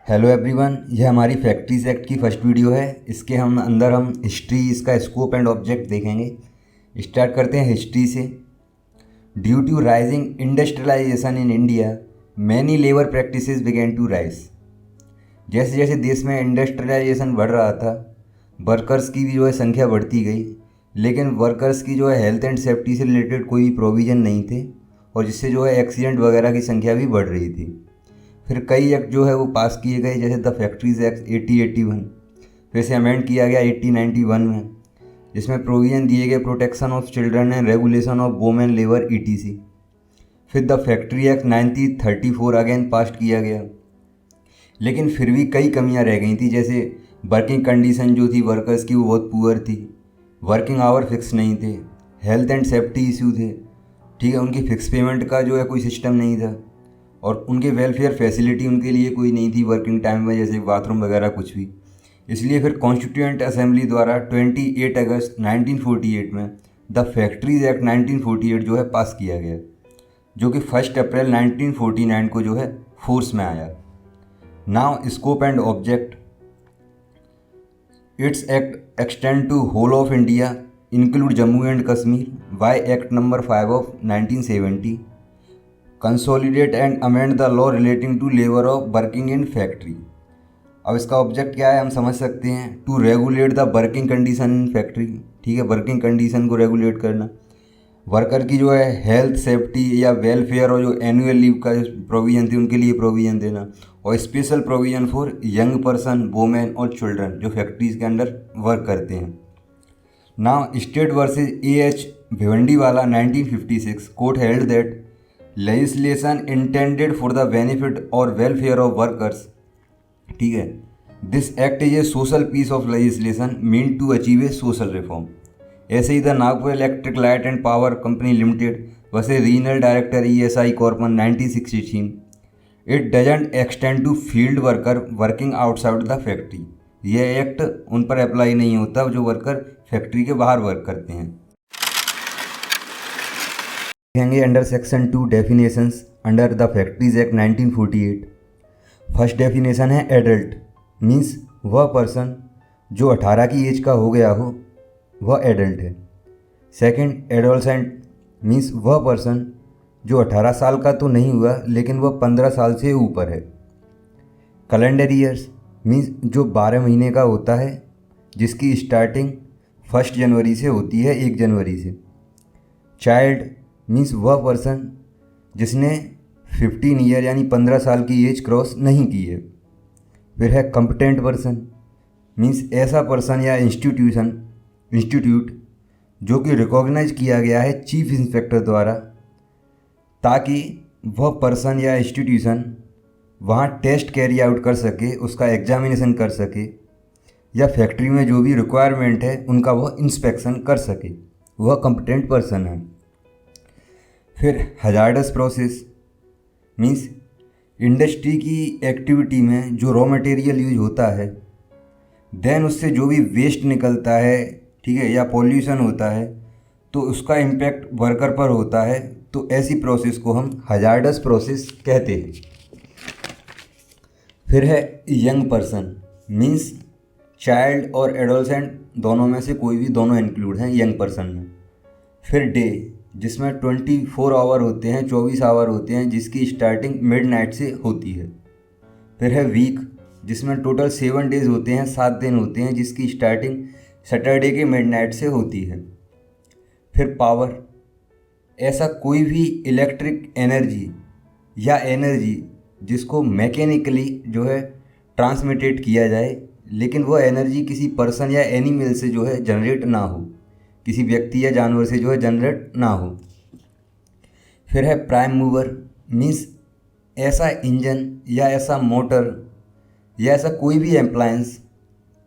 Hello everyone, यह हमारी factories act की फर्स्ट वीडियो है। इसके अंदर हम हिस्ट्री, इसका स्कोप एंड ऑब्जेक्ट देखेंगे। स्टार्ट करते हैं हिस्ट्री से। Due to rising industrialisation in India, many labour practices begin to rise. जैसे जैसे देश में इंडस्ट्रियलाइजेशन बढ़ रहा था, वर्कर्स की भी जो है संख्या बढ़ती गई, लेकिन वर्कर्स की जो है हेल्थ एंड सेफ्टी से रिलेटेड कोई प्रोविज़न नहीं थे, और जिससे जो है एक्सीडेंट वगैरह की संख्या भी बढ़ रही थी। फिर कई एक्ट जो है वो पास किए गए, जैसे द फैक्ट्रीज एक्ट 1881, फिर से अमेंड किया गया 1891 में, जिसमें प्रोविजन दिए गए protection of children and regulation of women labour etc. फिर द फैक्ट्री एक्ट 1934 अगेन पास किया गया, लेकिन फिर भी कई कमियां रह गई थी। जैसे वर्किंग कंडीशन जो थी वर्कर्स की वो बहुत पुअर थी, वर्किंग आवर फिक्स नहीं थे, हेल्थ एंड सेफ्टी इशू थे, ठीक है, उनकी फिक्स पेमेंट का जो है कोई सिस्टम नहीं था, और उनके वेलफेयर फैसिलिटी उनके लिए कोई नहीं थी वर्किंग टाइम में, जैसे बाथरूम वगैरह कुछ भी। इसलिए फिर कॉन्स्टिट्यूएंट असेंबली द्वारा 28 अगस्त 1948 में द फैक्ट्रीज एक्ट 1948 जो है पास किया गया, जो कि 1 अप्रैल 1949 को जो है फोर्स में आया। Now scope and object. It's act extend to whole of India include Jammu and Kashmir by act number 5 of 1970। Consolidate and amend the law relating to labour of working in factory. अब इसका ऑब्जेक्ट क्या है हम समझ सकते हैं। To regulate the working condition in factory, ठीक है, वर्किंग कंडीशन को रेगुलेट करना, वर्कर की जो है हेल्थ सेफ्टी या वेलफेयर और जो एनुअल लीव का प्रोविज़न थी उनके लिए प्रोविज़न देना, और special provision for young person, women और चिल्ड्रन जो फैक्ट्रीज के अंडर वर्क करते हैं। Now state versus AH भिवंडीवाला 1956 court held that legislation intended for the benefit or welfare of workers, ठीक है, this act is a social piece of legislation meant to achieve a social reform। ऐसे ही the Nagpur electric light and power company limited वैसे regional director ESI कॉर्पन 1916, it doesn't extend to field worker working outside the factory. यह act उन पर apply नहीं होता जो वर्कर फैक्ट्री के बाहर वर्क करते हैं। देखेंगे under section 2 definitions under the factories act 1948। First definition है एडल्ट, मीन्स वह पर्सन जो 18 की एज का हो गया हो वह एडल्ट है। सेकंड एडोलसेंट, मीन्स वह पर्सन जो 18 साल का तो नहीं हुआ लेकिन वह 15 साल से ऊपर है। कैलेंडर ईयर्स, मीन्स जो 12 महीने का होता है जिसकी स्टार्टिंग 1 जनवरी से होती है, 1 जनवरी से। चाइल्ड मीन्स वह पर्सन जिसने 15 ईयर यानी 15 साल की एज क्रॉस नहीं की है। फिर है कॉम्पिटेंट पर्सन, मीन्स ऐसा पर्सन या इंस्टीट्यूट जो कि रिकॉग्नाइज किया गया है चीफ इंस्पेक्टर द्वारा, ताकि वह पर्सन या इंस्टीट्यूशन वहाँ टेस्ट कैरी आउट कर सके, उसका एग्जामिनेशन कर सके, या फैक्ट्री में जो भी रिक्वायरमेंट है उनका वह इंस्पेक्शन कर सके, वह कॉम्पिटेंट पर्सन है। फिर हजार्डस प्रोसेस, मीन्स इंडस्ट्री की एक्टिविटी में जो रॉ मटेरियल यूज होता है, देन उससे जो भी वेस्ट निकलता है, ठीक है, या पॉल्यूशन होता है, तो उसका इम्पैक्ट वर्कर पर होता है, तो ऐसी प्रोसेस को हम हजार्डस प्रोसेस कहते हैं। फिर है यंग पर्सन, मीन्स चाइल्ड और एडोलसेंट दोनों में से कोई भी, दोनों इंक्लूड हैं यंग पर्सन में। फिर डे, जिसमें 24 आवर होते हैं, 24 आवर होते हैं, जिसकी स्टार्टिंग मिडनाइट से होती है। फिर है वीक, जिसमें टोटल 7 डेज होते हैं, 7 दिन होते हैं, जिसकी स्टार्टिंग सैटरडे के मिडनाइट से होती है। फिर पावर, ऐसा कोई भी इलेक्ट्रिक एनर्जी या एनर्जी जिसको मैकेनिकली जो है ट्रांसमिटेड किया जाए, लेकिन वह एनर्जी किसी पर्सन या एनिमल से जो है जनरेट ना हो, किसी व्यक्ति या जानवर से जो है जनरेट ना हो। फिर है प्राइम मूवर, मीन्स ऐसा इंजन या ऐसा मोटर या ऐसा कोई भी एप्लायंस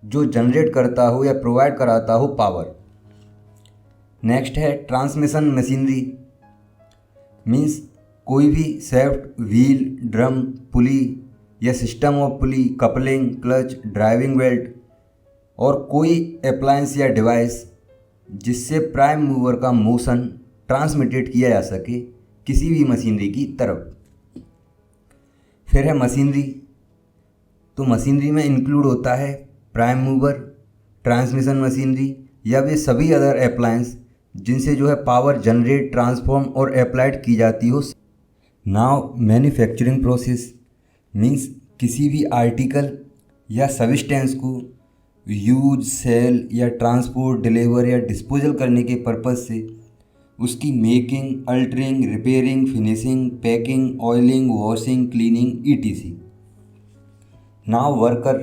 जो जनरेट करता हो या प्रोवाइड कराता हो पावर। नेक्स्ट है ट्रांसमिशन मशीनरी, मीन्स कोई भी सैफ्ट, व्हील, ड्रम, पुली या system of pulley, coupling, clutch, driving belt और कोई अप्लायंस या डिवाइस जिससे प्राइम मूवर का मोशन ट्रांसमिटेड किया जा सके किसी भी मशीनरी की तरफ। फिर है मशीनरी, तो मशीनरी में इंक्लूड होता है प्राइम मूवर, ट्रांसमिशन मशीनरी या वे सभी अदर अप्लायंस जिनसे जो है पावर जनरेट, ट्रांसफॉर्म और अप्लाइड की जाती हो। नाउ मैन्युफैक्चरिंग प्रोसेस मीन्स किसी भी आर्टिकल या सब्सटेंस को यूज, सेल या ट्रांसपोर्ट, डिलीवर या डिस्पोजल करने के पर्पज़ से उसकी making, altering, repairing, finishing, packing, oiling, washing, cleaning etc. Now worker,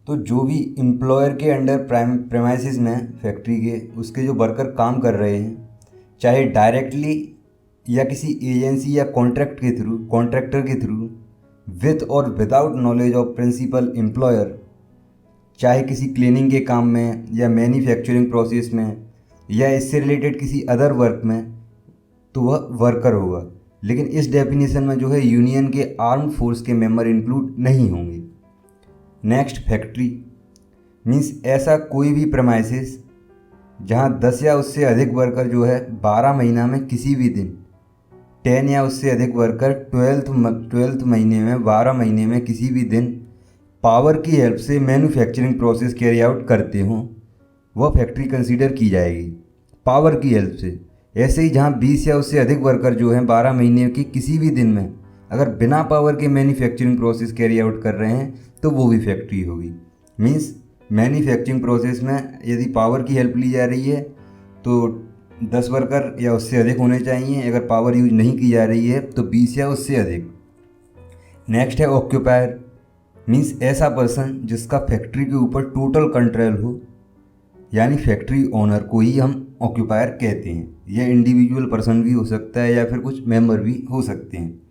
तो जो भी एम्प्लॉयर के अंडर प्रेमाइसिस में फैक्ट्री के उसके जो वर्कर काम कर रहे हैं, चाहे डायरेक्टली या किसी एजेंसी या कॉन्ट्रैक्टर के थ्रू विथ और without knowledge of principal employer, चाहे किसी क्लीनिंग के काम में या मैन्युफैक्चरिंग प्रोसेस में या इससे रिलेटेड किसी अदर वर्क में, तो वह वर्कर होगा। लेकिन इस डेफिनेशन में जो है यूनियन के आर्म्ड फोर्स के मेंबर इंक्लूड नहीं होंगे। नेक्स्ट, फैक्ट्री मीन्स ऐसा कोई भी प्रेमाइसिस जहां 10 या उससे अधिक वर्कर जो है 12 महीना में किसी भी दिन, 10 या उससे अधिक वर्कर 12th महीने में, 12 महीने में किसी भी दिन पावर की हेल्प से मैन्युफैक्चरिंग प्रोसेस कैरी आउट करते हों, वह फैक्ट्री कंसीडर की जाएगी पावर की हेल्प से। ऐसे ही जहां 20 या उससे अधिक वर्कर जो हैं 12 महीने के किसी भी दिन में अगर बिना पावर के मैन्युफैक्चरिंग प्रोसेस कैरी आउट कर रहे हैं तो वो भी फैक्ट्री होगी। मीन्स मैन्युफैक्चरिंग प्रोसेस में यदि पावर की हेल्प ली जा रही है तो 10 वर्कर या उससे अधिक होने चाहिए, अगर पावर यूज नहीं की जा रही है तो 20 या उससे अधिक। नेक्स्ट है ऑक्यूपायर मीन्स ऐसा पर्सन जिसका फैक्ट्री के ऊपर टोटल कंट्रोल हो, यानी फैक्ट्री ओनर को ही हम ऑक्यूपायर कहते हैं। यह इंडिविजुअल पर्सन भी हो सकता है या फिर कुछ मेंबर भी हो सकते हैं।